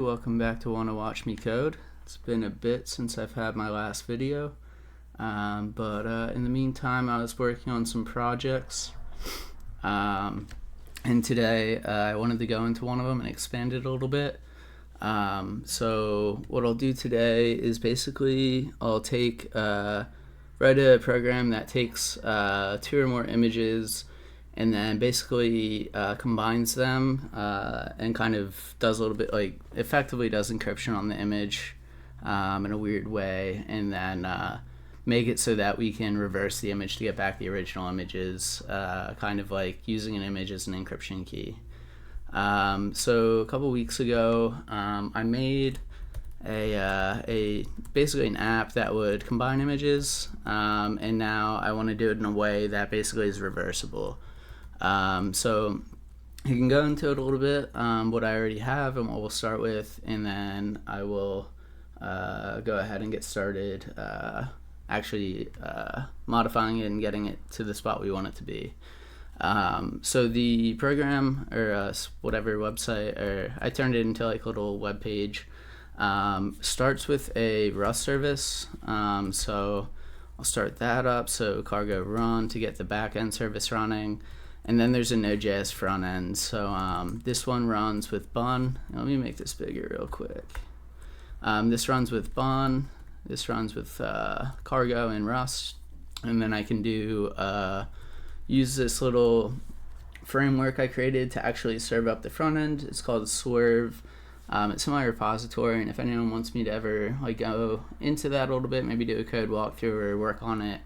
Welcome back to Wanna Watch Me Code. It's been a bit since I've had my last video, but in the meantime I was working on some projects, and today I wanted to go into one of them and expand it a little bit. So what I'll do today is basically I'll write a program that takes 2 or more images and then basically combines them and kind of does a little bit, like effectively does encryption on the image in a weird way, and then make it so that we can reverse the image to get back the original images, kind of like using an image as an encryption key. So a couple weeks ago I made basically an app that would combine images, and now I want to do it in a way that basically is reversible. So you can go into it a little bit, what I already have and what we'll start with, and then I will go ahead and get started modifying it and getting it to the spot we want it to be. So the program, or whatever website, I turned it into like a little web page, starts with a Rust service. So I'll start that up, so cargo run to get the backend service running. And then there's a Node.js front end. So this one runs with bun. Let me make this bigger real quick. This runs with bun. This runs with cargo and Rust. And then I can use this little framework I created to actually serve up the front end. It's called Swerve. It's in my repository, and if anyone wants me to ever go into that a little bit, maybe do a code walkthrough or work on it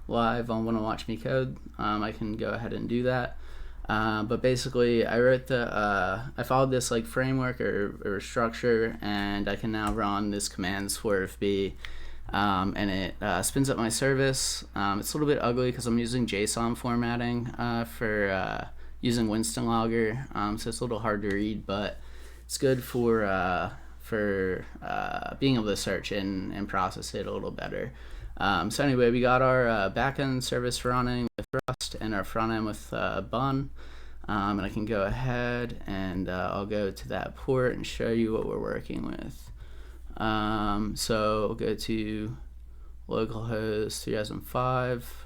live on Wanna Watch Me Code, I can go ahead and do that. But basically I wrote I followed this framework or structure, and I can now run this command swerve b, and it spins up my service. It's a little bit ugly because I'm using JSON formatting for using Winston Logger, so it's a little hard to read, but it's good for being able to search and process it a little better. So anyway, we got our backend service running with Rust and our front end with bun, and I can go ahead and I'll go to that port and show you what we're working with. So we'll go to localhost 3005.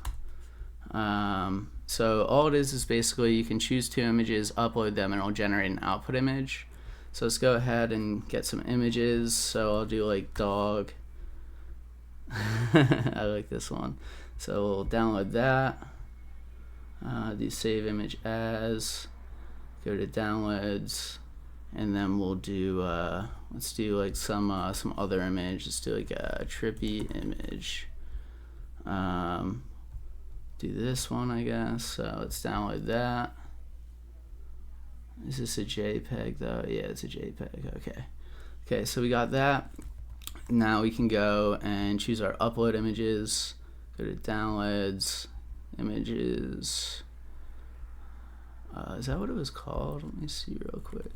So all it is basically you can choose 2 images, upload them, and it'll generate an output image. So let's go ahead and get some images. So I'll do dog. I like this one. So we'll download that, do save image as, go to downloads, and then we'll do let's do some other image. Let's do a trippy image. Do this one, I guess. So let's download that. Is this a JPEG though? Yeah, it's a JPEG. Okay, so we got that. Now we can go and choose our upload images, go to downloads, images. Is that what it was called? Let me see real quick.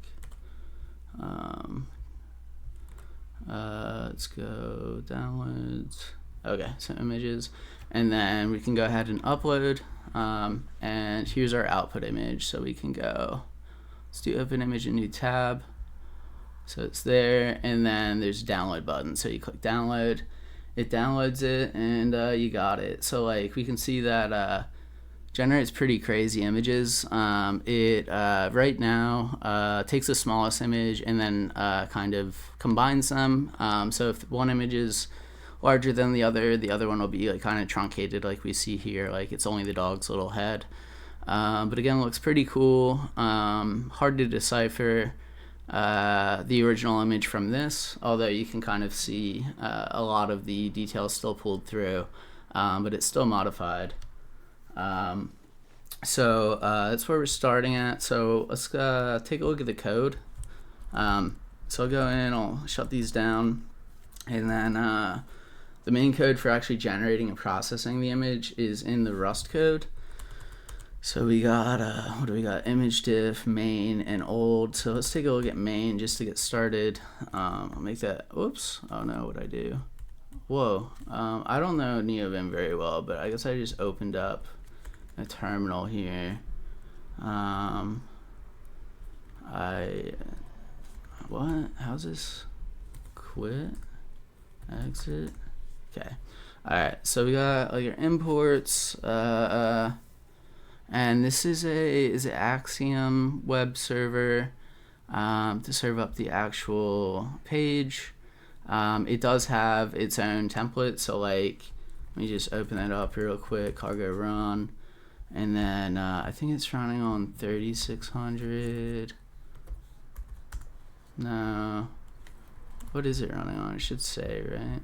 Let's go downloads. Okay, so images, and then we can go ahead and upload, and here's our output image. So we can go, let's do open image, a new tab. So it's there, and then there's a download button. So you click download, it downloads it, and you got it. So we can see that generates pretty crazy images. It right now takes the smallest image and then kind of combines them. So if one image is larger than the other one will be kind of truncated, like we see here. It's only the dog's little head. But again, it looks pretty cool. Hard to decipher the original image from this, although you can kind of see a lot of the details still pulled through, but it's still modified. So that's where we're starting at. So let's take a look at the code. So I'll go in, I'll shut these down, and then the main code for actually generating and processing the image is in the Rust code. So we got, what do we got? Image diff, main, and old. So let's take a look at main just to get started. I'll make that, whoops, oh no, what'd I do? Whoa, I don't know NeoVim very well, but I guess I just opened up a terminal here. what? How's this? Quit, exit. Okay. All right. So we got your imports, and this is an Axiom web server to serve up the actual page. It does have its own template. So like, let me just open that up real quick. Cargo run, and then I think it's running on 3600. No. What is it running on? It should say, right?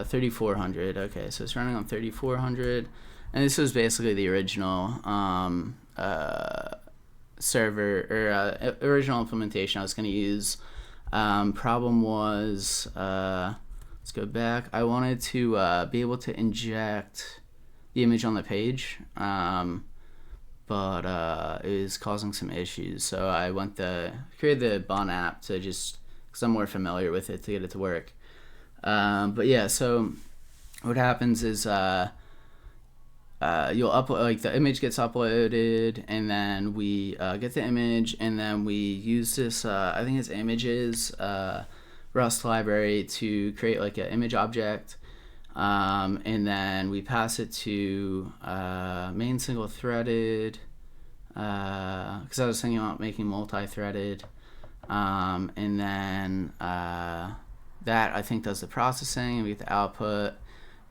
3400. Okay, so it's running on 3400, and this was basically the original server or original implementation I was going to use. Problem was, let's go back. I wanted to be able to inject the image on the page, but it was causing some issues. So I created the Bun app to just, because I'm more familiar with it, to get it to work. But yeah, so what happens is you'll upload, like the image gets uploaded, and then we get the image, and then we use this, I think it's images, Rust library to create like an image object. And then we pass it to main single threaded, because I was thinking about making multi-threaded. And then that I think does the processing, and we get the output,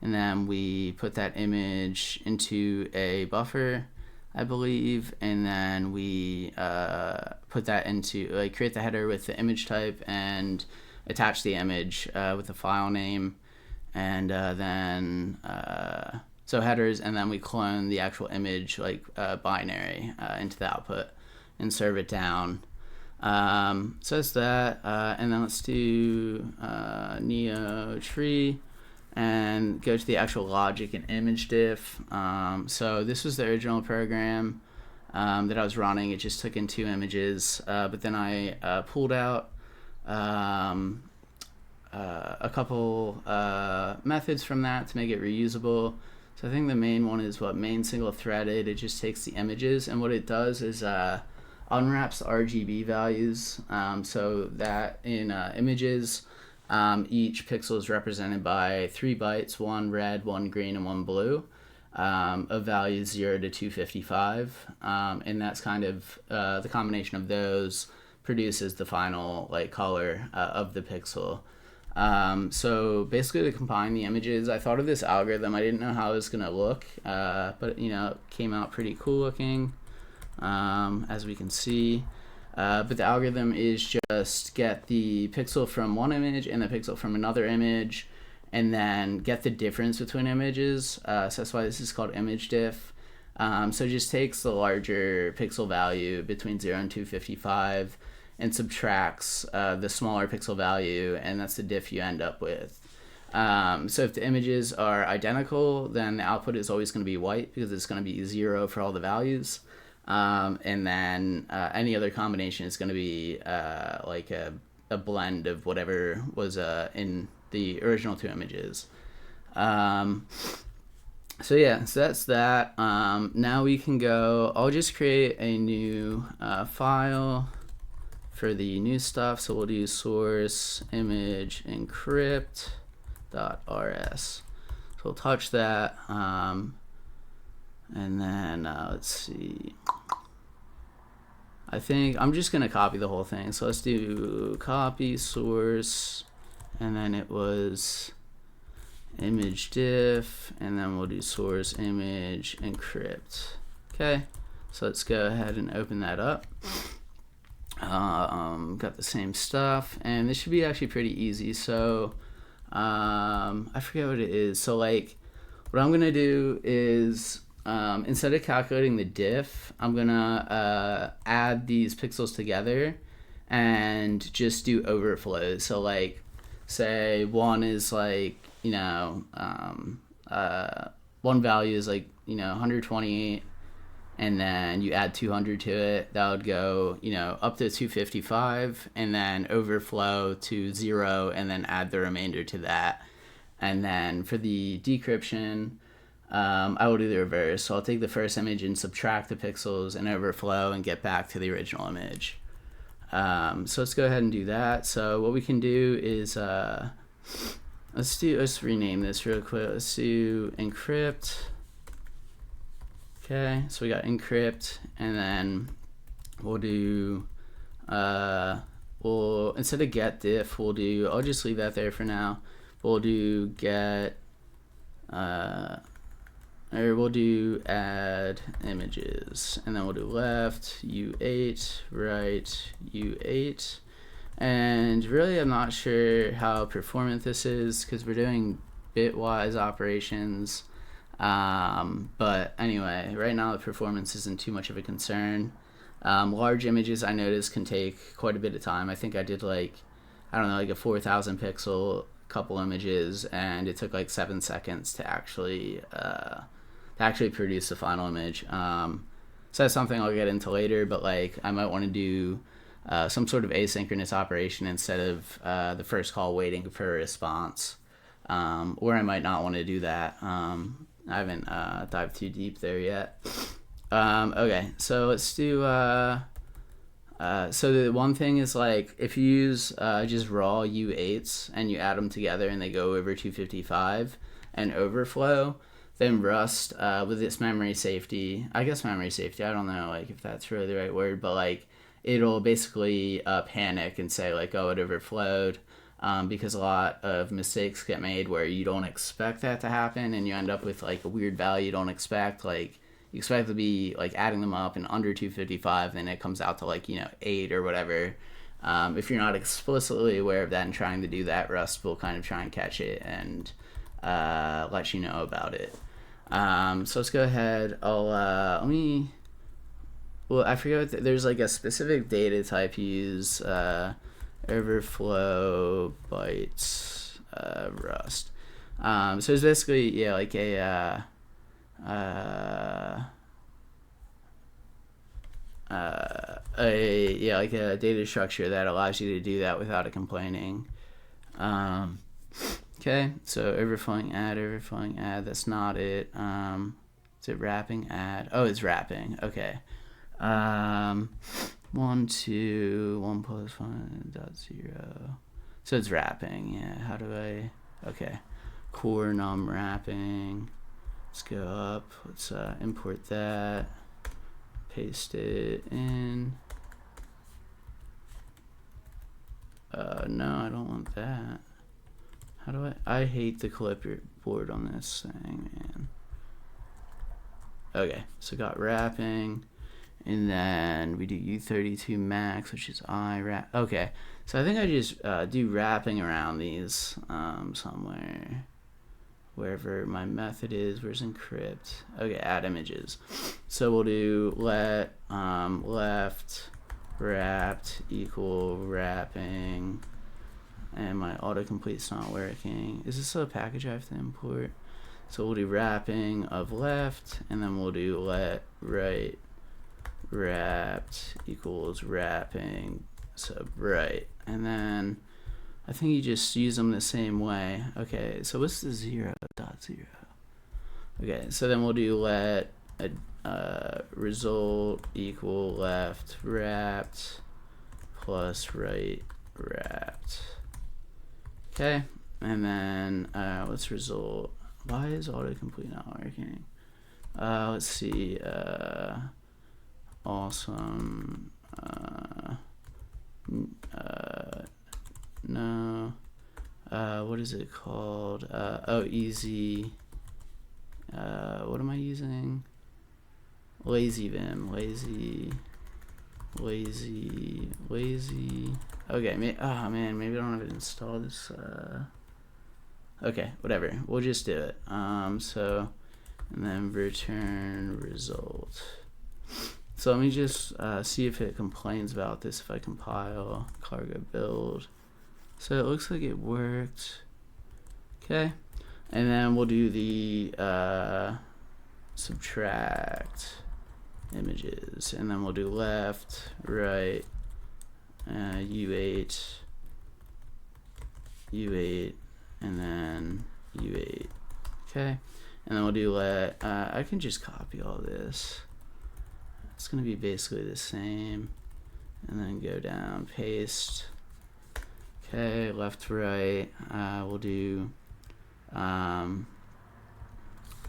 and then we put that image into a buffer, I believe, and then we put that into, like, create the header with the image type and attach the image with the file name, and then so headers, and then we clone the actual image, like binary, into the output and serve it down. So it's that, and then let's do neo tree and go to the actual logic and image diff. So this was the original program that I was running. It just took in 2 images, but then I pulled out a couple methods from that to make it reusable. So I think the main one is main single threaded. It just takes the images, and what it does is unwraps RGB values, so that in images, each pixel is represented by 3 bytes, 1 red, 1 green, and 1 blue, of values 0 to 255, and that's kind of the combination of those produces the final like color of the pixel. So basically, to combine the images, I thought of this algorithm. I didn't know how it was gonna look, but it came out pretty cool looking, as we can see. But the algorithm is just get the pixel from one image and the pixel from another image, and then get the difference between images. So that's why this is called image diff. So it just takes the larger pixel value between 0 and 255 and subtracts the smaller pixel value, and that's the diff you end up with. So if the images are identical, then the output is always going to be white because it's going to be 0 for all the values. And then any other combination is going to be like a blend of whatever was in the original 2 images. So yeah, so that's that. Now we can go, I'll just create a new file for the new stuff. So we'll do source image encrypt.rs. So we'll touch that. And then let's see. I think I'm just going to copy the whole thing. So let's do copy source, and then it was image diff, and then we'll do source image encrypt. Okay, so let's go ahead and open that up. Got the same stuff, and this should be actually pretty easy. So I forget what it is. So like, what I'm gonna do is instead of calculating the diff, I'm gonna add these pixels together and just do overflows. So like, say one is like, one value is like 128, and then you add 200 to it, that would go up to 255, and then overflow to 0, and then add the remainder to that. And then for the decryption, I will do the reverse. So I'll take the first image and subtract the pixels and overflow and get back to the original image. So let's go ahead and do that. So what we can do is let's rename this real quick. Let's do encrypt. Okay, so we got encrypt, and then we'll do we'll, instead of get diff, we'll do, I'll just leave that there for now. We'll do get or we'll do add images, and then we'll do left u8, right u8. And really I'm not sure how performant this is because we're doing bitwise operations, but anyway, right now the performance isn't too much of a concern. Large images I noticed can take quite a bit of time. I think I did like, I don't know, like a 4,000 pixel couple images, and it took like 7 seconds to actually produce the final image. So that's something I'll get into later, but like I might want to do some sort of asynchronous operation instead of the first call waiting for a response, or I might not want to do that. I haven't dived too deep there yet. Okay, so let's do so the one thing is, like, if you use just raw U8s and you add them together and they go over 255 and overflow, then Rust with its memory safety, I don't know like if that's really the right word, but like it'll basically panic and say like, oh, it overflowed, because a lot of mistakes get made where you don't expect that to happen and you end up with like a weird value you don't expect. Like you expect to be like adding them up and under 255, then it comes out to like 8 or whatever. If you're not explicitly aware of that and trying to do that, Rust will kind of try and catch it and let you know about it. So let's go ahead. I forget there's like a specific data type you use, overflow bytes, Rust. So it's basically like a like a data structure that allows you to do that without it complaining. Okay, so overflowing add, that's not it. Is it wrapping add? Oh, it's wrapping. Okay. 1 2 1 plus 1.0. So it's wrapping. Yeah. How do I? Okay. Core num wrapping. Let's go up. Let's import that. Paste it in. No, I don't want that. How do I hate the clipboard on this thing, man. Okay, so got wrapping, and then we do U32 max, which is I wrap. Okay, so I think I just do wrapping around these somewhere, wherever my method is. Where's encrypt? Okay, add images. So we'll do let left wrapped equal wrapping, and my autocomplete's not working. Is this a package I have to import? So we'll do wrapping of left, and then we'll do let right wrapped equals wrapping sub right, and then I think you just use them the same way. Okay, so what's the 0.0? Okay, so then we'll do let result equal left wrapped plus right wrapped. Okay, and then let's result. Why is autocomplete not working? Let's see. Awesome. No. What is it called? Oh, easy. What am I using? Lazy Vim. Lazy. Okay. Oh man, maybe I don't have it installed. This. Okay, whatever. We'll just do it. So, and then return result. So let me just see if it complains about this. If I compile cargo build. So it looks like it worked. Okay, and then we'll do the subtract images, and then we'll do left, right, U8, and then U8. Okay, and then we'll do let. I can just copy all this. It's gonna be basically the same, and then go down, paste. Okay, left to right, we'll do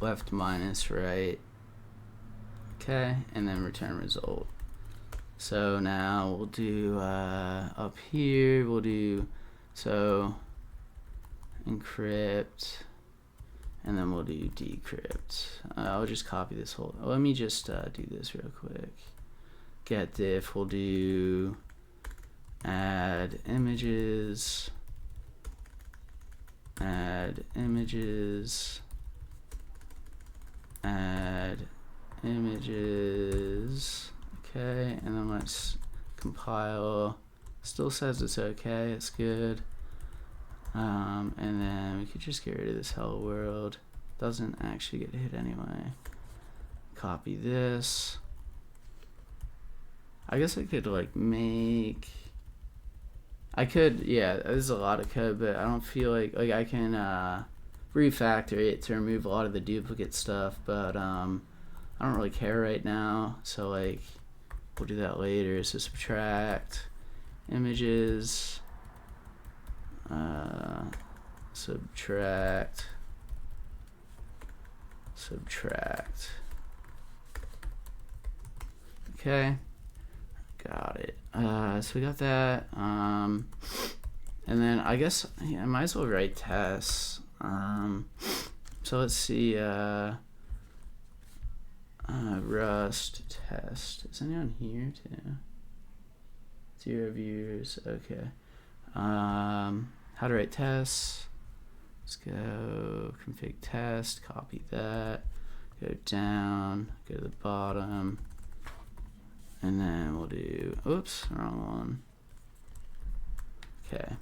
left minus right. Okay, and then return result. So now we'll do up here, we'll do encrypt, and then we'll do decrypt. I'll just copy this whole, let me just do this real quick. Get diff, we'll do add images, add images, add images. Okay, and then let's compile. Still says it's okay, it's good. And then we could just get rid of this hello world. Doesn't actually get hit anyway. Copy this. I guess I could like make, I could, yeah, there's a lot of code, but I don't feel like I can refactor it to remove a lot of the duplicate stuff, but I don't really care right now, so like we'll do that later. So subtract images, subtract. Okay, got it. So we got that, and then I guess, yeah, I might as well write tests. So let's see, Rust test. Is anyone here too? 0 viewers. Okay. How to write tests. Let's go config test. Copy that. Go down. Go to the bottom. And then we'll do. Oops, wrong one. Okay.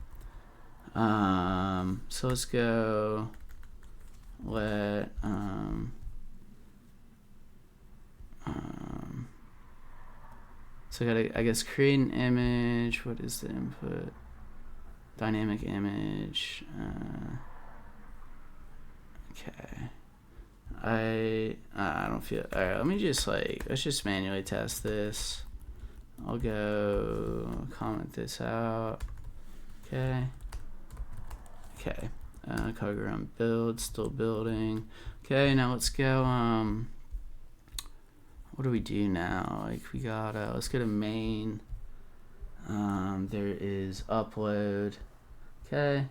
So let's go. Let so I gotta, I guess, create an image. What is the input? Dynamic image. Okay. I don't feel. All right. Let me just let's just manually test this. I'll go comment this out. Okay. Okay. Code run build. Still building. Okay. Now let's go. What do we do now? Like we got let's go to main. There is upload. Okay,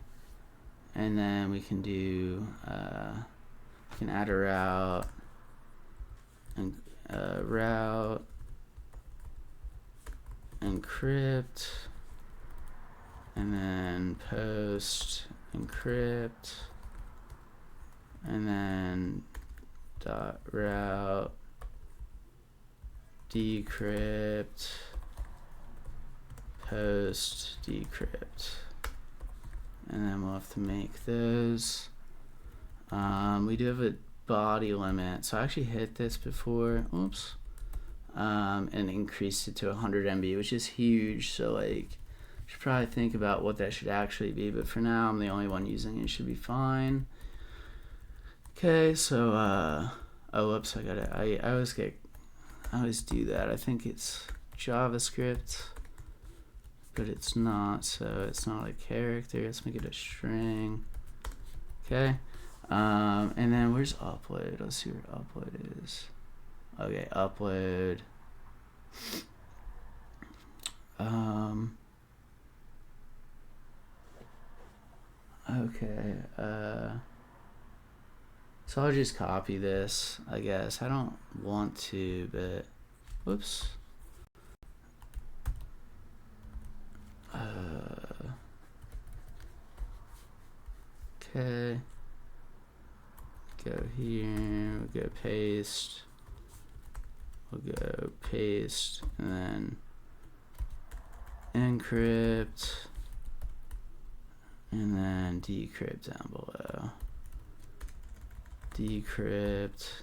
and then we can do we can add a route and route encrypt, and then post encrypt, and then dot route decrypt, post decrypt, and then we'll have to make those. We do have a body limit, so I actually hit this before, oops, and increased it to 100 MB, which is huge, so like should probably think about what that should actually be, but for now I'm the only one using it, should be fine. Okay, so oh whoops, I always do that. I think it's JavaScript, but it's not, so it's not a character. Let's make it a string. Okay, and then where's upload? Let's see where upload is. Okay, upload. Okay, so I'll just copy this, I guess. I don't want to, but whoops. Okay. Go here, we'll go paste. We'll go paste, and then encrypt, and then decrypt down below. Decrypt.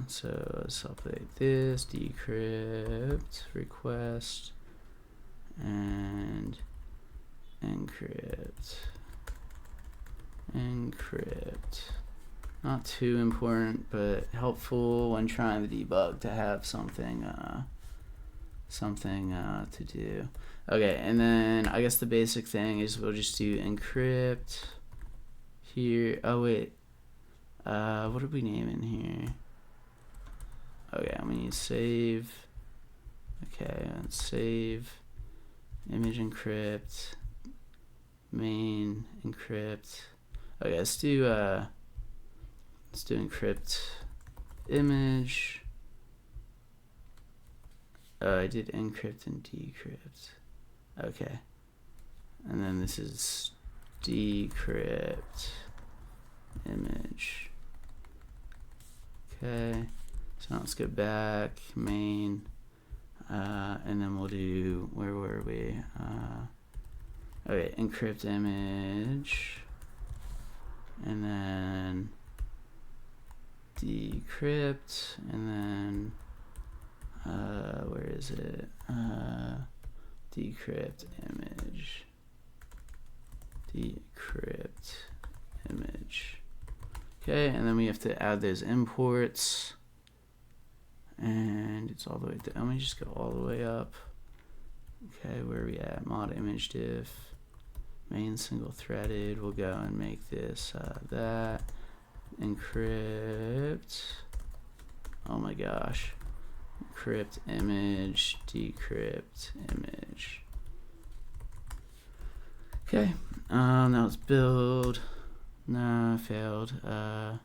So let's update this. Decrypt request and encrypt. Encrypt. Not too important, but helpful when trying to debug to have something something to do. Okay, and then I guess the basic thing is we'll just do encrypt here. Oh wait, what did we name in here? Okay, I'm gonna use save. Okay, let's save image encrypt main encrypt. Okay, let's do encrypt image. Oh, I did encrypt and decrypt. Okay, and then this is decrypt image. Okay, so now let's go back main, and then we'll do, where were we? Okay, encrypt image, and then decrypt, and then where is it? Decrypt image. Decrypt image. Okay, and then we have to add those imports. And it's all the way down. Let me just go all the way up. Okay, where are we at? Mod image diff. Main single threaded. We'll go and make this that. Encrypt. Oh my gosh. Encrypt image, decrypt image. Okay, now let's build. No, failed. Oh,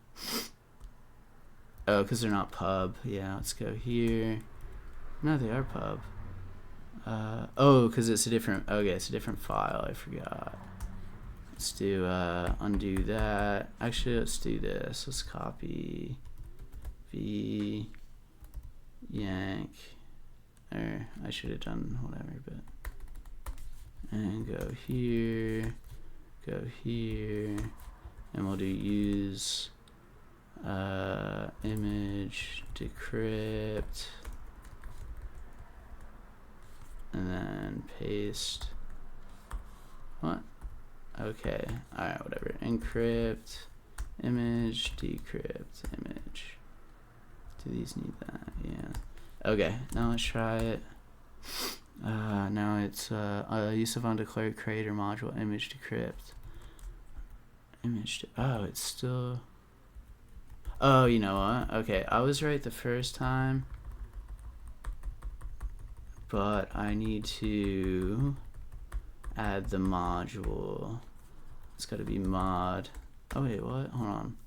because they're not pub. Yeah, let's go here. No, they are pub. Oh, because it's a different, okay, it's a different file, I forgot. Let's do, undo that. Actually, let's do this. Let's copy v yank, or I should have done whatever, but, and go here, and we'll do use image decrypt, and then paste. What? Okay, alright, whatever. Encrypt image decrypt image. Do these need that? Yeah. Okay, now let's try it. Now it's use of undeclared creator module image decrypt. Oh, it's still. Oh, you know what? Okay, I was right the first time, but I need to add the module. It's got to be mod. Oh wait, what? Hold on.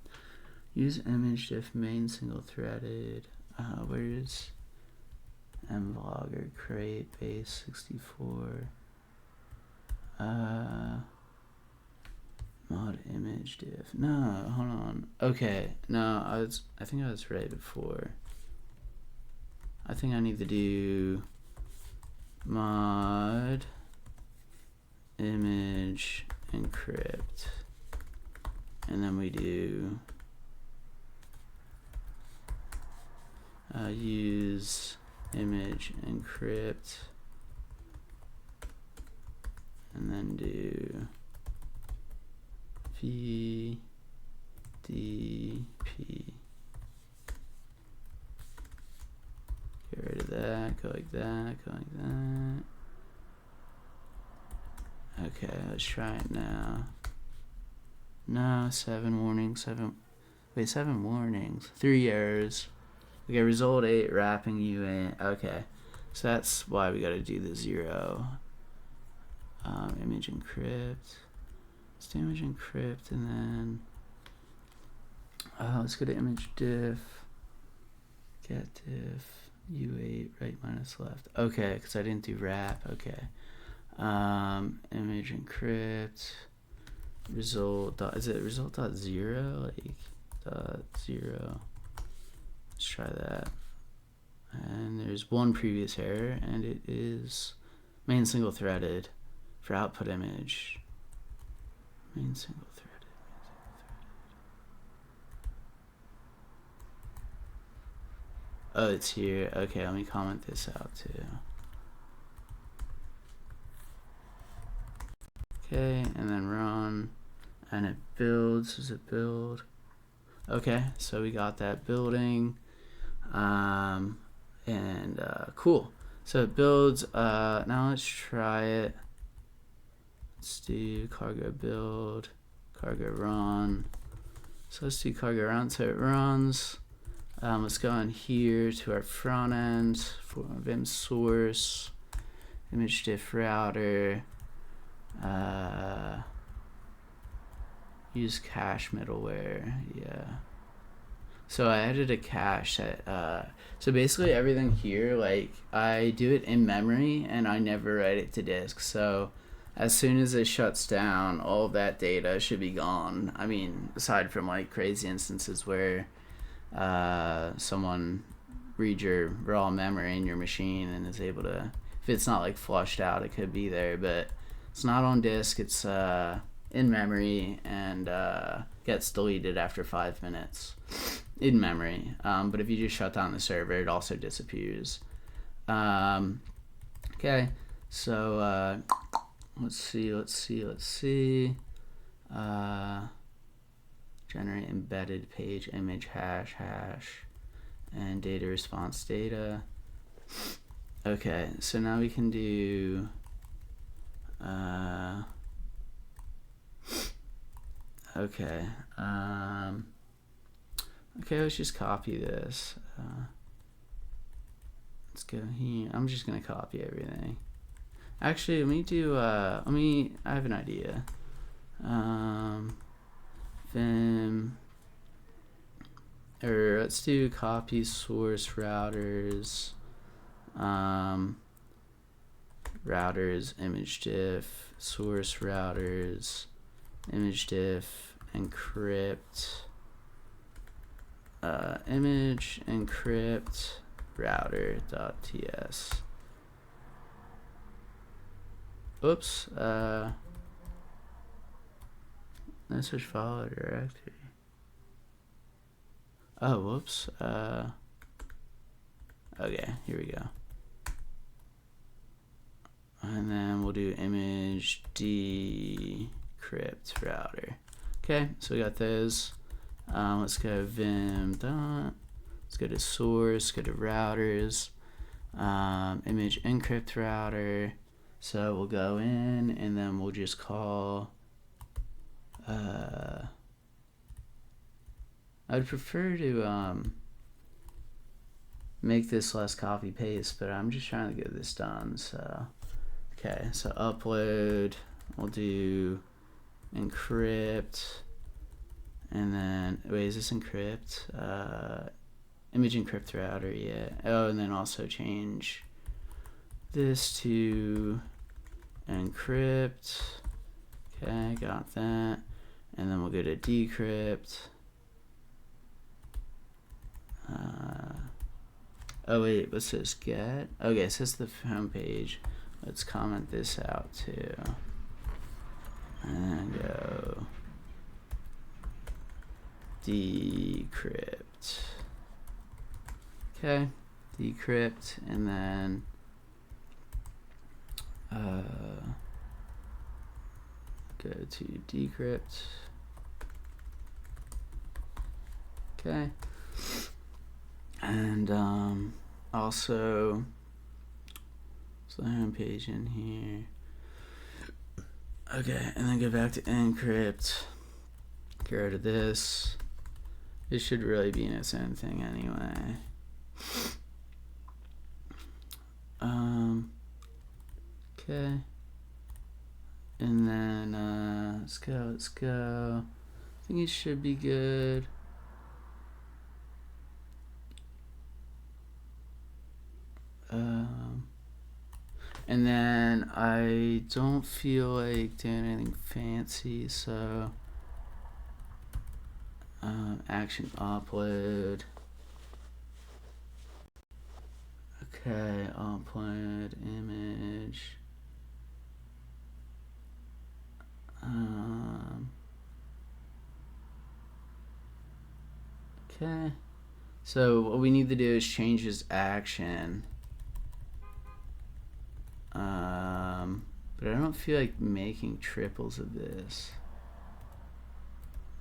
Use image diff main single threaded. Where is mvlogger create base 64? Mod image diff. No, hold on. Okay, no, I think I was right before. I think I need to do mod image encrypt, and then we do use image encrypt, and then do VDP. Get rid of that, go like that, go like that. Okay, let's try it now. No, 7 warnings, 7 warnings, 3 errors. Okay, result 8, wrapping UA. Okay, so that's why we gotta do the 0. Image encrypt. Let's do image encrypt, and then let's go to image diff. Get diff U8 right minus left. Okay, because I didn't do wrap. Okay. Image encrypt. Result dot, is it result dot 0? Like dot 0. Let's try that. And there's one previous error, and it is main single threaded for output image. Main single threaded. Oh, it's here. Okay, let me comment this out too. Okay, and then run, and it builds. Does it build? Okay, so we got that building, and cool. So it builds. Now let's try it. Let's do cargo build, cargo run. So let's do cargo run. So it runs. Let's go in here to our front end for Vim source, image diff router. Use cache middleware. Yeah. So I added a cache that, so basically everything here, like I do it in memory and I never write it to disk. So as soon as it shuts down, all of that data should be gone. I mean, aside from like crazy instances where someone reads your raw memory in your machine and is able to, if it's not like flushed out, it could be there, but it's not on disk. It's in memory and gets deleted after 5 minutes in memory. But if you just shut down the server, it also disappears. Okay, so let's see. Generate embedded page image hash and data response data. Okay, so now we can do okay, let's just copy this. Let's go here. I'm just gonna copy everything. Actually, let me do I have an idea. Vim, or let's do copy source routers, routers image diff, source routers image diff encrypt, image encrypt router.ts. Oops, no such file directory. Oh, whoops. Okay, here we go. And then we'll do image decrypt router. Okay, so we got those. Let's go vim dot. Let's go to source, go to routers, image encrypt router. So we'll go in and then we'll just call I'd prefer to make this less copy paste, but I'm just trying to get this done. So okay, so upload, we'll do encrypt, and then wait, is this encrypt? Image encrypt router, yeah. Oh, and then also change this to encrypt. Okay, got that. And then we'll go to decrypt. Oh wait, what's this, get? Okay, so it's the home page. Let's comment this out too. And go decrypt. Okay, decrypt, and then go to decrypt. Okay, and also so the home page in here. Okay, and then go back to encrypt. Get rid of this. It should really be in its own thing anyway. Okay, and then let's go. I think it should be good. And then I don't feel like doing anything fancy, so action upload. Okay, upload image. Okay, so what we need to do is change this action. But I don't feel like making triples of this.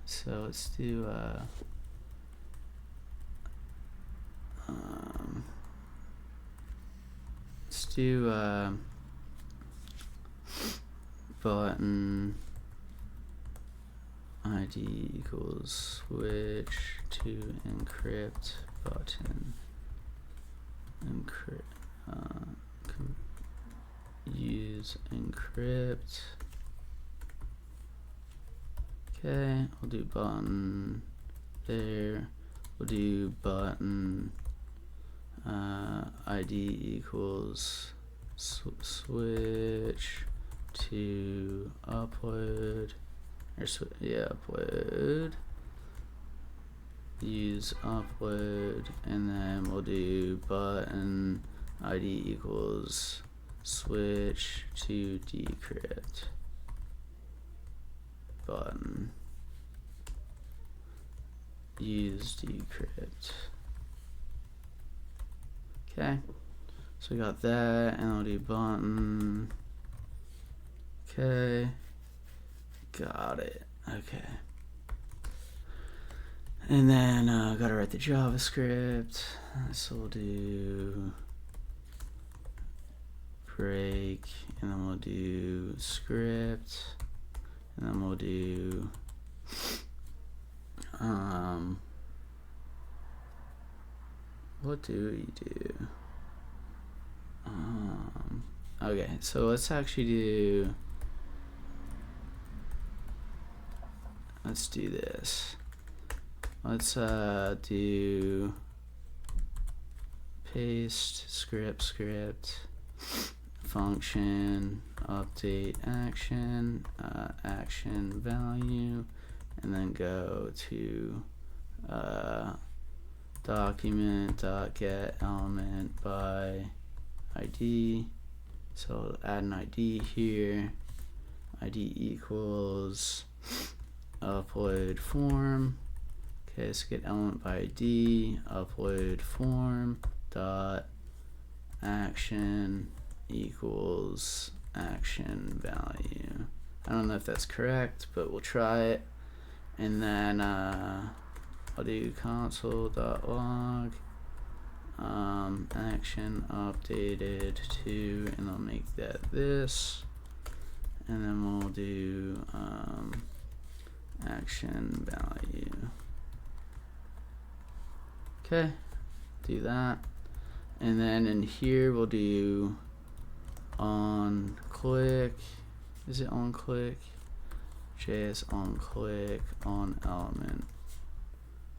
So let's do let's let's do button ID equals switch to encrypt button use encrypt. Okay, we'll do button there. We'll do button ID equals switch to upload, or upload. Use upload, and then we'll do button ID equals switch to decrypt button. Use decrypt. Okay, so we got that, and I'll do button. Okay, got it. Okay, and then gotta write the JavaScript. So we'll do break, and then we'll do script, and then we'll do what do we do? Okay, so let's actually let's do this. Let's do paste script function update action action value, and then go to document.get element by ID. So add an ID here. ID equals upload form. Okay, so get element by ID, upload form dot action equals action value. I don't know if that's correct, but we'll try it. And then I'll do console.log action updated to, and I'll make that this, and then we'll do action value. Okay, do that, and then in here we'll do on click. Is it on click? JS on click on element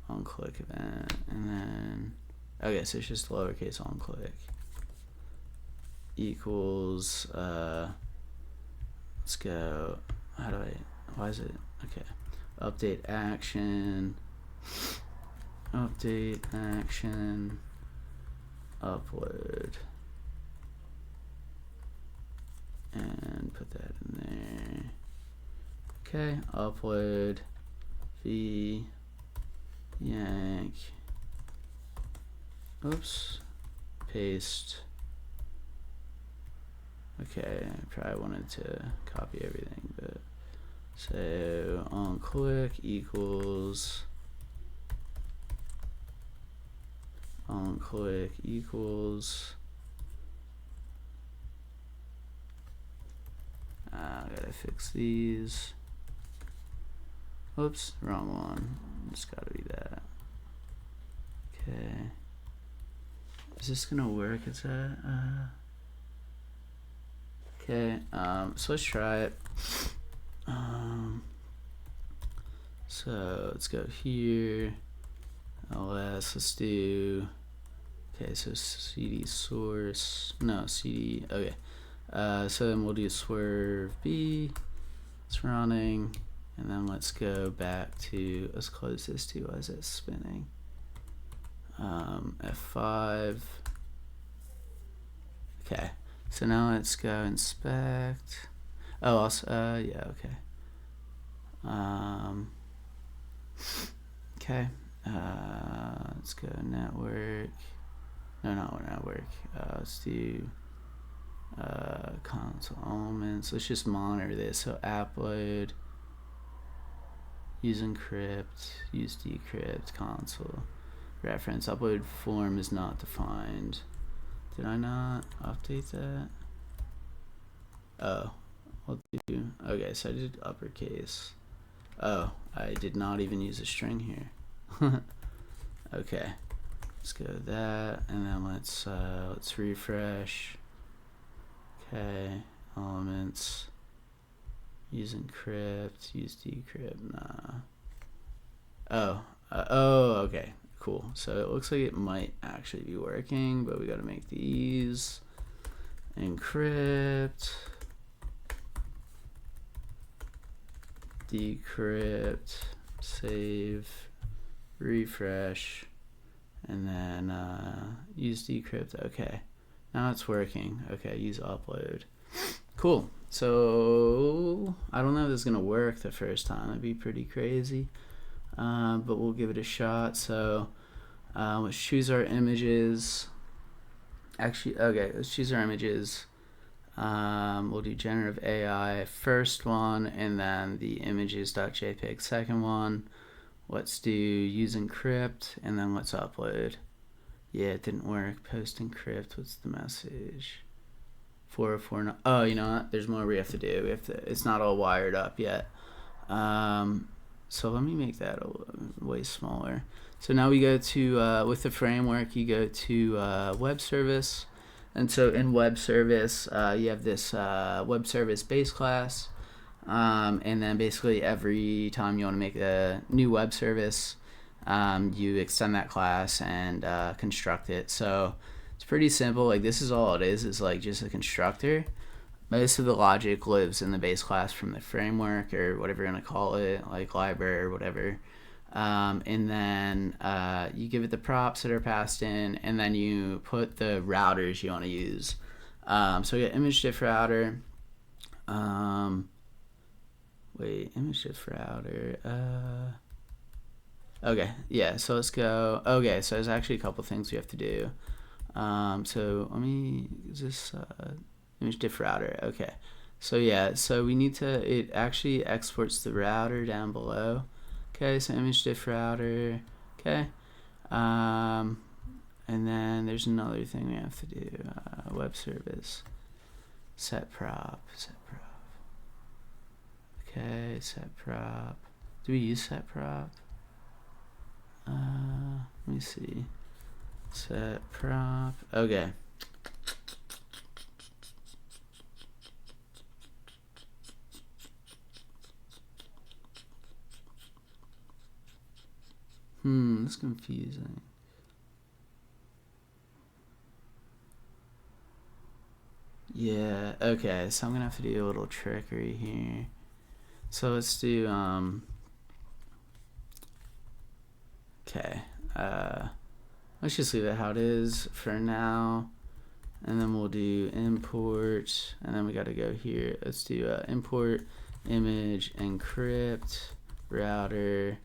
on click event, and then okay, so it's just lowercase on click equals let's go. Why is it okay? Update action upload, and put that in there. Okay, upload v yank, oops, paste. Okay, I probably wanted to copy everything, but so on click equals on click equals I gotta fix these. Oops, wrong one. It's gotta be that. Okay. Is this gonna work? Is that okay, so let's try it. So let's go here. Let's do, okay, so cd source, no, cd, okay. So then we'll do swerve b, it's running, and then let's go back to, let's close this too. Why is it spinning? F5. Okay, so now let's go inspect. Oh, also, yeah, okay. Okay, let's go network. No, not network. Let's do console elements. Let's just monitor this. So upload, use encrypt, use decrypt, console reference. Upload form is not defined. Did I not update that? Oh, what did you do? Okay, so I did uppercase. Oh, I did not even use a string here. Okay, let's go to that, and then let's refresh. Okay, elements. Use encrypt. Use decrypt. Nah. Oh, okay, cool. So it looks like it might actually be working, but we got to make these encrypt, decrypt, save, refresh, and then use decrypt. Okay, now it's working. Okay, use upload. Cool. So I don't know if this is gonna work the first time. It'd be pretty crazy, but we'll give it a shot. So let's choose our images. Actually, okay, let's choose our images. We'll do generative AI first one, and then the images.jpg second one. Let's do use encrypt, and then let's upload. Yeah, it didn't work. Post encrypt. What's the message? 404. Oh, you know what? There's more we have to do. We have to. It's not all wired up yet. So let me make that way smaller. So now we go to with the framework. You go to web service, and so in web service, you have this web service base class, and then basically every time you want to make a new web service, you extend that class and construct it. So it's pretty simple. Like, this is all it is like just a constructor. Most of the logic lives in the base class from the framework, or whatever you're going to call it, like library or whatever. And then you give it the props that are passed in, and then you put the routers you want to use. So we got image diff router. Wait, image diff router. Okay, yeah, so let's go. Okay, so there's actually a couple things we have to do. So let me, is this image diff router? Okay, so yeah, so we need to, it actually exports the router down below. Okay, so image diff router. Okay, and then there's another thing we have to do. Web service set prop. Okay, set prop. Do we use set prop? Let me see. Set prop. Okay. That's confusing. Yeah, okay, so I'm gonna have to do a little trickery here. So let's do, okay, let's just leave it how it is for now. And then we'll do import, and then we gotta go here. Let's do import image encrypt router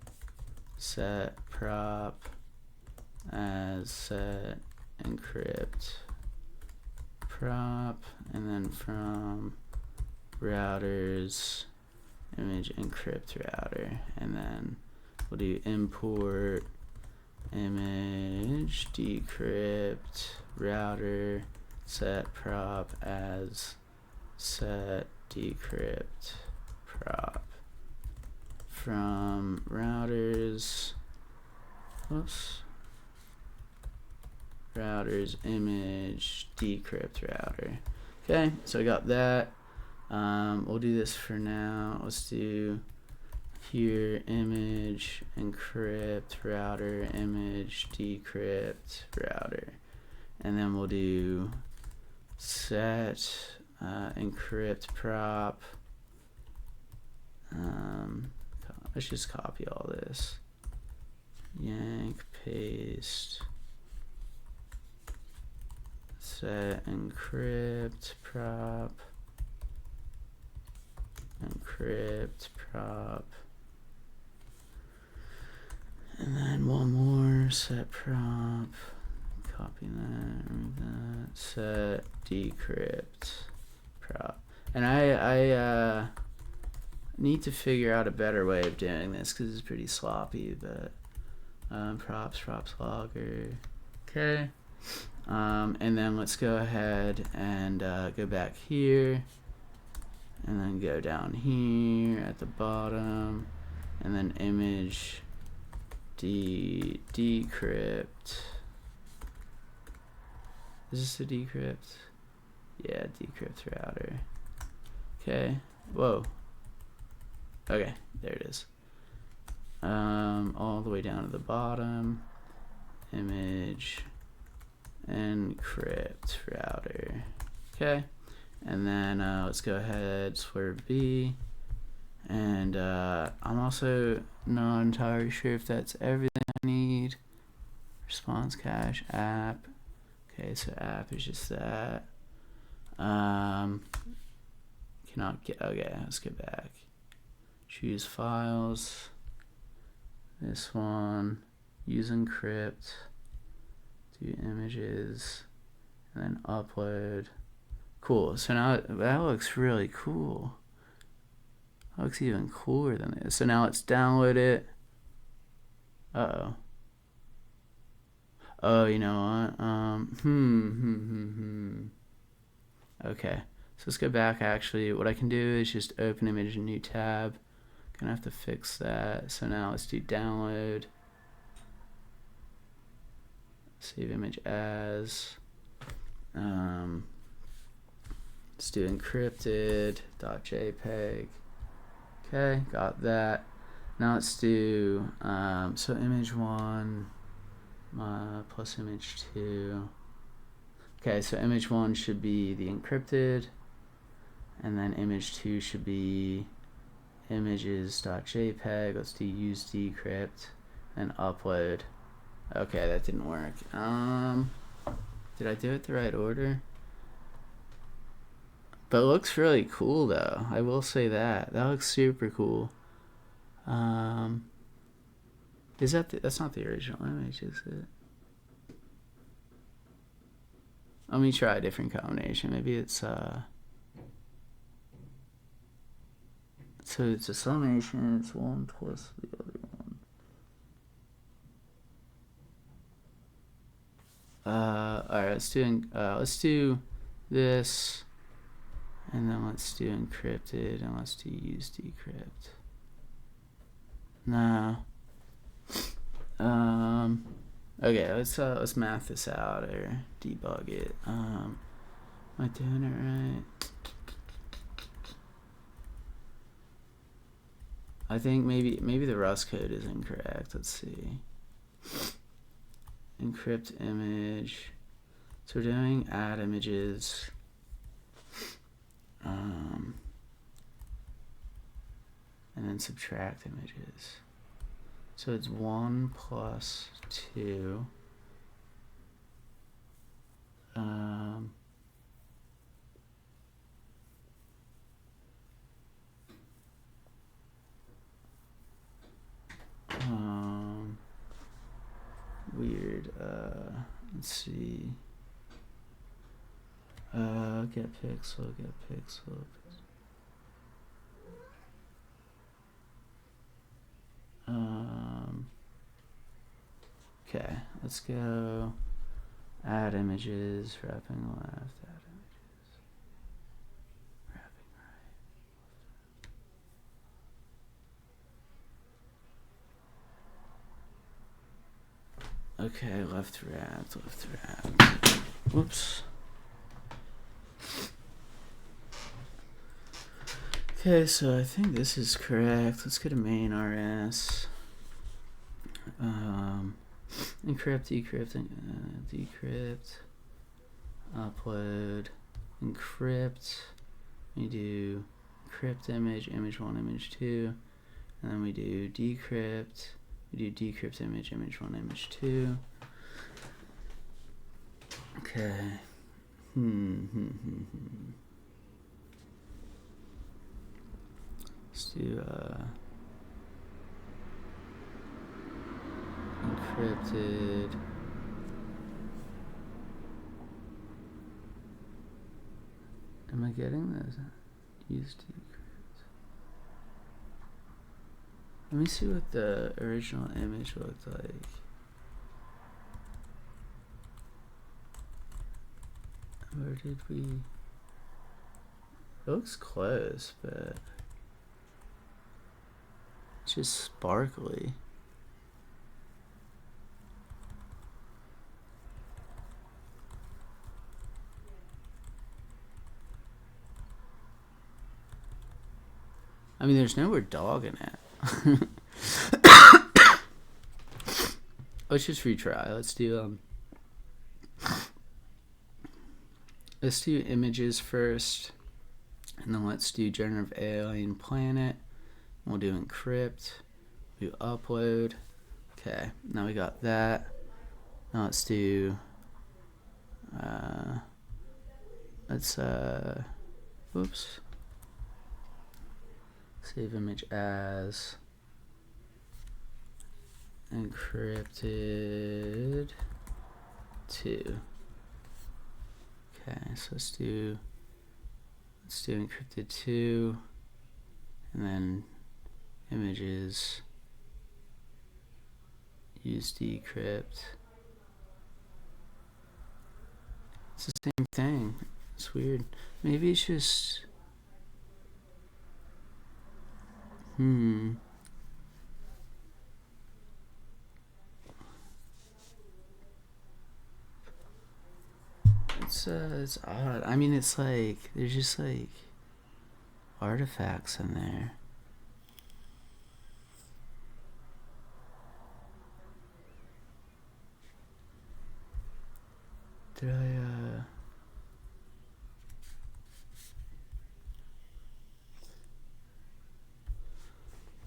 set prop as set encrypt prop, and then from routers image encrypt router, and then we'll do import image decrypt router set prop as set decrypt prop from routers, routers image decrypt router. Okay, so I got that. We'll do this for now. Let's do here image encrypt router image decrypt router, and then we'll do set encrypt prop. Let's just copy all this. Yank, paste, set encrypt prop, encrypt prop, and then one more, set prop, copy that, remove that, set decrypt prop. And I need to figure out a better way of doing this because it's pretty sloppy, but props logger. Okay. And then let's go ahead and go back here, and then go down here at the bottom, and then image decrypt. Is this a decrypt? Yeah, decrypt router. Okay. Whoa. Okay, there it is. All the way down to the bottom. Image encrypt router. Okay. And then let's go ahead, swerve B. And I'm also not entirely sure if that's everything I need. Response cache, app. Okay, so app is just that. Cannot get, okay, let's get back. Choose files. This one. Use encrypt. Do images. And then upload. Cool, so now that looks really cool. That looks even cooler than this. So now let's download it. Uh-oh. Oh, you know what? Okay, so let's go back. Actually, what I can do is just open image in a new tab. Gonna have to fix that. So now let's do download. Save image as. Let's do encrypted.jpg. Okay, got that. Now let's do so image 1 plus image 2. Okay, so image 1 should be the encrypted, and then image 2 should be images.jpg. Let's do use decrypt and upload. Okay, that didn't work. Did I do it the right order? But it looks really cool though. I will say that. That looks super cool. Is that that's not the original image, is it? Let me try a different combination. Maybe it's so it's a summation, it's 1 plus the other one. Alright, let's do this, and then let's do encrypted, and let's do use decrypt. No. Okay, let's math this out or debug it. Am I doing it right? I think maybe the Rust code is incorrect. Let's see. Encrypt image. So we're doing add images. And then subtract images. So it's 1 plus 2. Weird. Let's see. Get pixel. Okay, let's go add images, wrapping left, add images, wrapping right. Okay, left wrapped. Whoops. Okay, so I think this is correct. Let's go to main RS. Encrypt, decrypt, upload, encrypt. We do encrypt image 1, image 2, and then we do decrypt. We do decrypt image 1, image 2. Okay. Let's do encrypted. Am I getting this? Use decrypt. Let me see what the original image looked like. Or did we? It looks close, but it's just sparkly. I mean, there's no word dog in it. Let's just retry. Let's do images first, and then let's do generative AI and planet. We'll do encrypt. Do upload. Okay, now we got that. Now let's do. Whoops. Save image as encrypted 2. Okay, so let's do encrypted 2, and then images use decrypt. It's the same thing. It's weird. Maybe it's just It's odd. I mean, it's like there's just like artifacts in there. Did I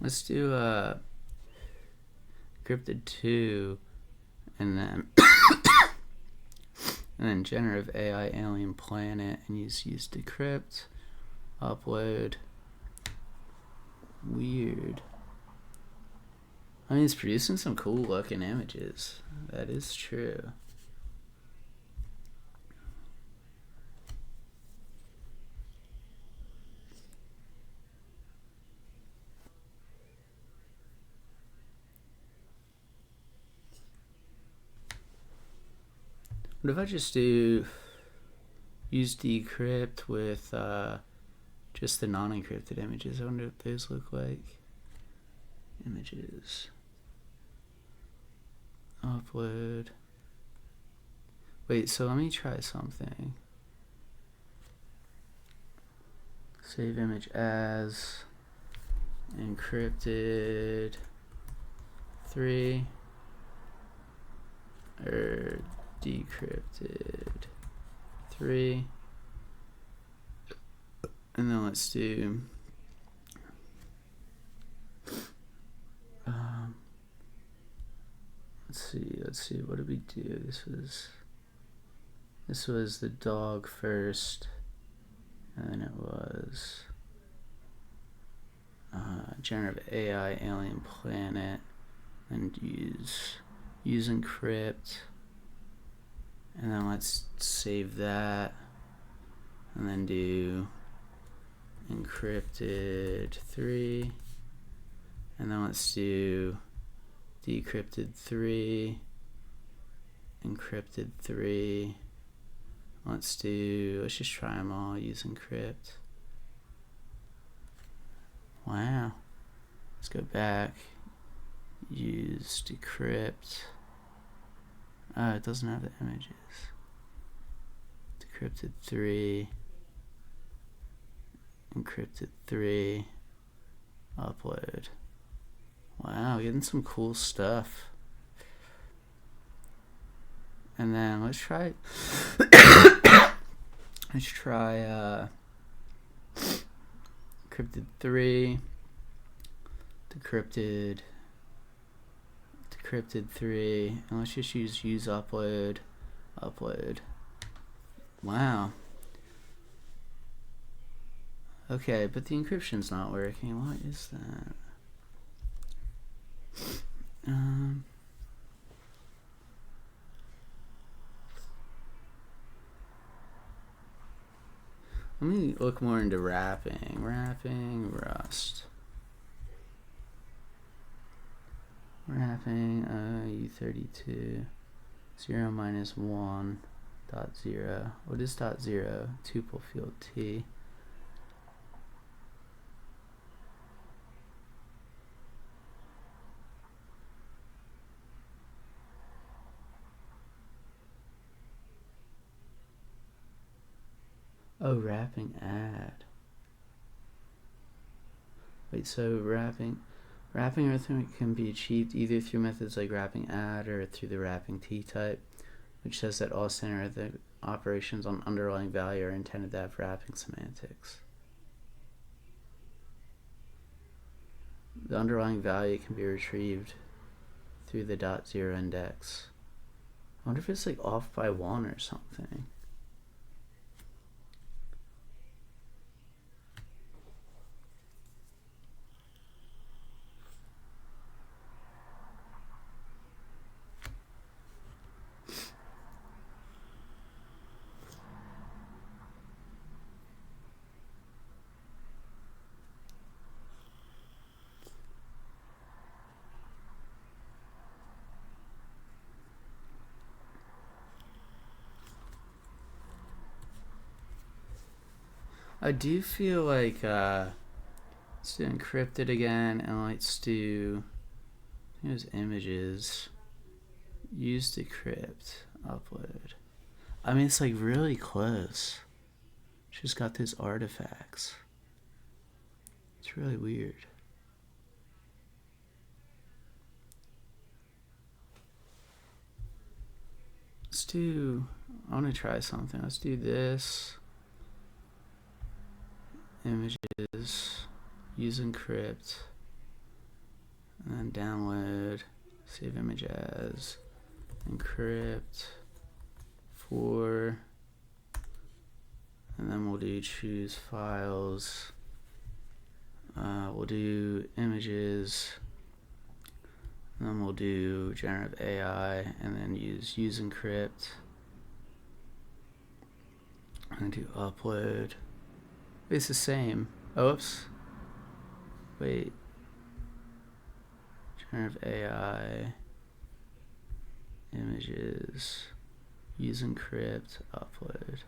let's do encrypted 2, and then and then generative AI alien planet, and use decrypt, upload. Weird. I mean, it's producing some cool looking images. That is true. What if I just do use decrypt with just the non-encrypted images? I wonder what those look like. Images. Upload. Wait, so let me try something. Save image as encrypted 3 or decrypted 3, and then let's do let's see, what did we do? This was the dog first, and then it was generative AI alien planet, and use encrypt, and then let's save that, and then do encrypted 3, and then let's do decrypted 3, encrypted 3. Let's just try them all. Use encrypt. Wow. Let's go back. Use decrypt. It doesn't have the images. Decrypted 3, encrypted 3, upload. Wow, getting some cool stuff. And then let's try encrypted 3, decrypted 3, and let's just use upload. Wow. Okay, but the encryption's not working. What is that? Let me look more into wrapping. Rust. Wrapping, U32, 0 minus 1. dot zero. What is dot zero? Tuple field T. Oh, wrapping add. Wait, so wrapping arithmetic can be achieved either through methods like wrapping add or through the wrapping T type, which says that all standard arithmetic operations on underlying value are intended to have wrapping semantics. The underlying value can be retrieved through the dot zero index. I wonder if it's like off by 1 or something. I do feel like let's do encrypted again, and let's do, I think it was images, use decrypt, upload. I mean, it's like really close. She's got those artifacts. It's really weird. Let's do, I want to try something. Let's do this. Images, use encrypt, and then download, save image as, encrypt, for, and then we'll do choose files, we'll do images, and then we'll do generative AI, and then use encrypt, and do upload. It's the same. Oops. Wait. Generative AI. Images. Use encrypt. Upload.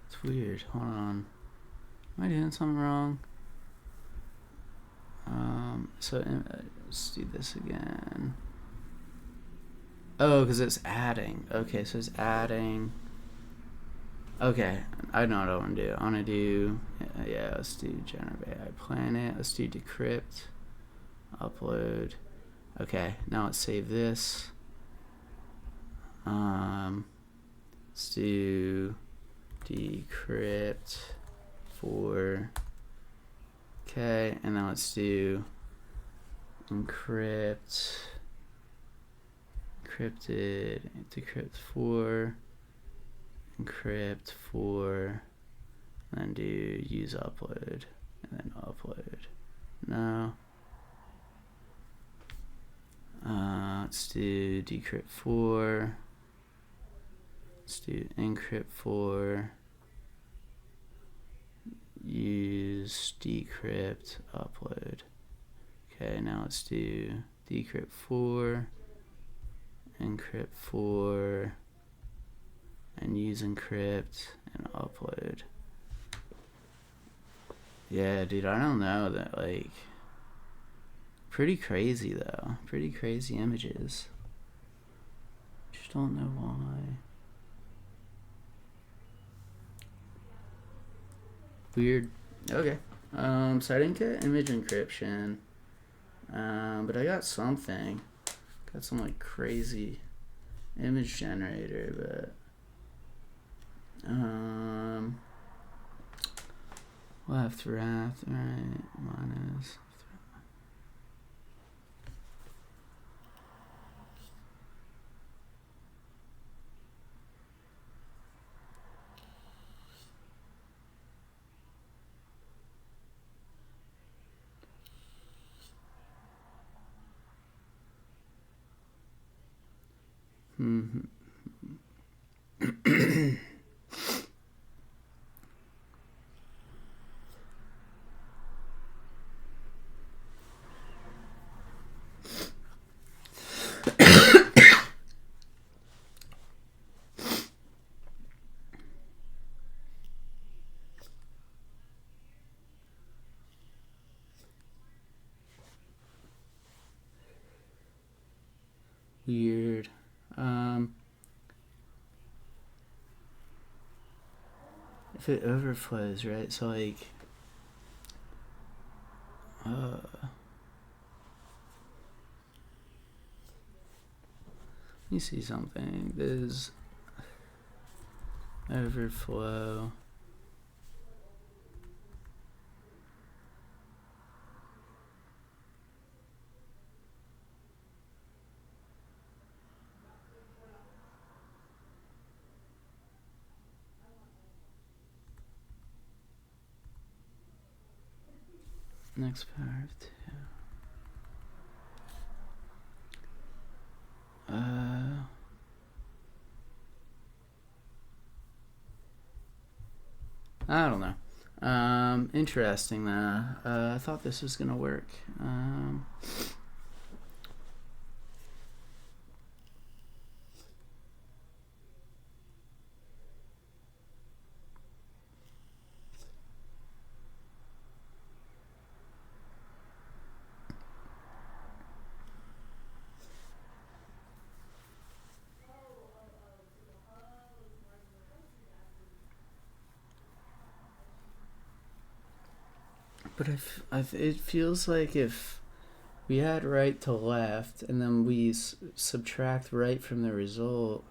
It's weird. Hold on. Am I doing something wrong? So let's do this again. Oh, because it's adding. Okay, so it's adding. Okay, I know what I want to do. I want to do, yeah, let's do generative AI planet. Let's do decrypt, upload. Okay, now let's save this. Let's do decrypt for, okay, and now let's do encrypt, encrypted, decrypt for, encrypt for, and then do use upload, and then upload. No. Let's do decrypt for. Let's do encrypt for. Use decrypt upload. Okay, now let's do decrypt for, encrypt for, and use encrypt and upload. Yeah, dude, I don't know, that, like, pretty crazy though. Pretty crazy images. Just don't know why. Weird. Okay. So I didn't get image encryption. But I got something. Got some like crazy image generator, but left wrath, right, minus. weird. If it overflows, right? So like, let me see something. There's overflow. Next paragraph too. I don't know. Interesting though. I thought this was gonna work. But it feels like if we had right to left and then we subtract right from the result,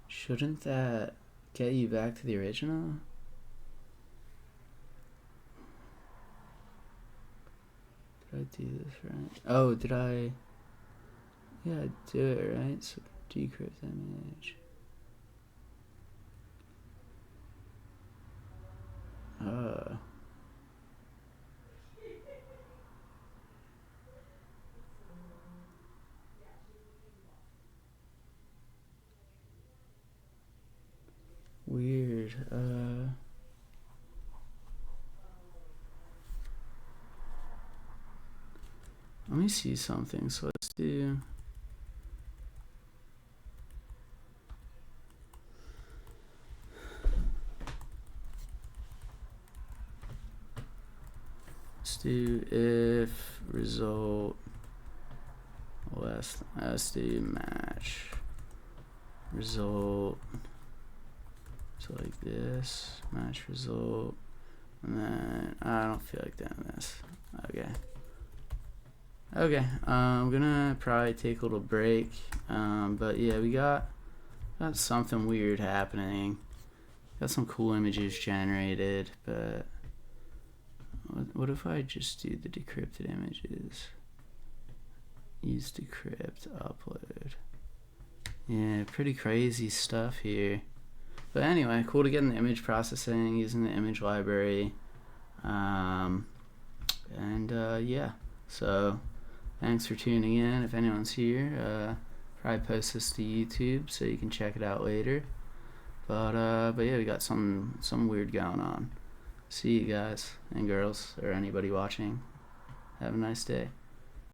shouldn't that get you back to the original? Did I do this right? Oh, did I? Yeah, I do it right. So decrypt image. Weird. Let me see something. So let's do. Let's do if result less. Let's do match result. So like this, match result, and then I don't feel like doing this. Okay, I'm gonna probably take a little break, but yeah, we got something weird happening. Got some cool images generated, but what if I just do the decrypted images? Use decrypt, upload. Yeah, pretty crazy stuff here. But anyway, cool to get in the image processing using the image library. Yeah, so thanks for tuning in. If anyone's here, probably post this to YouTube so you can check it out later. But yeah, we got some weird going on. See you guys and girls or anybody watching. Have a nice day.